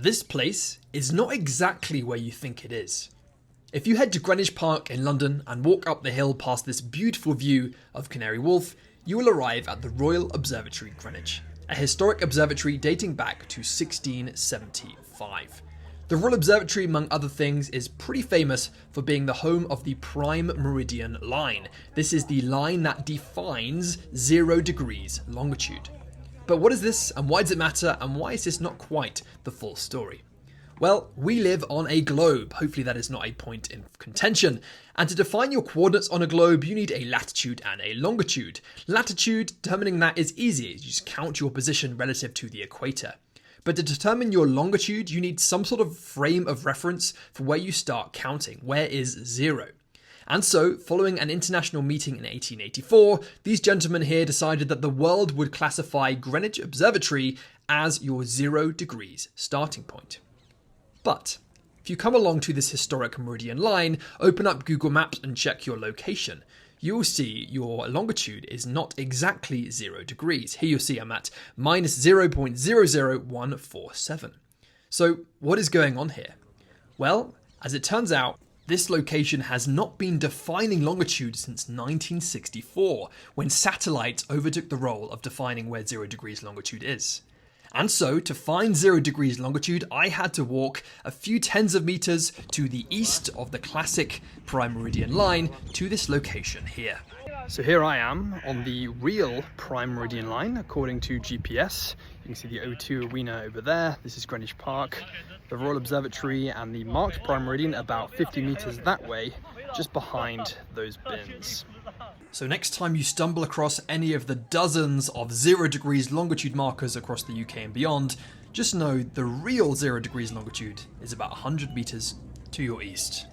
This place is not exactly where you think it is. If you head to Greenwich Park in London and walk up the hill past this beautiful view of Canary Wharf, you will arrive at the Royal Observatory Greenwich, a historic observatory dating back to 1675. The Royal Observatory, among other things, is pretty famous for being the home of the Prime Meridian line. This is the line that defines 0 degrees longitude. But what is this, and why does it matter, and why is this not quite the full story? Well, we live on a globe. Hopefully that is not a point in contention. And to define your coordinates on a globe, you need a latitude and a longitude. Latitude, determining that is easy. You just count your position relative to the equator. But to determine your longitude, you need some sort of frame of reference for where you start counting. Where is 0? And so, following an international meeting in 1884, these gentlemen here decided that the world would classify Greenwich Observatory as your 0 degrees starting point. But if you come along to this historic meridian line, open up Google Maps and check your location, you will see your longitude is not exactly 0 degrees. Here you'll see I'm at minus 0.00147. So what is going on here? Well, as it turns out, this location has not been defining longitude since 1964, when satellites overtook the role of defining where 0 degrees longitude is. And so, to find 0 degrees longitude, I had to walk a few tens of meters to the east of the classic Prime Meridian line to this location here. So here I am on the real Prime Meridian line, according to GPS. You can see the O2 Arena over there. This is Greenwich Park, the Royal Observatory, and the marked Prime Meridian about 50 meters that way, just behind those bins. So next time you stumble across any of the dozens of 0 degrees longitude markers across the UK and beyond, just know the real 0 degrees longitude is about 100 meters to your east.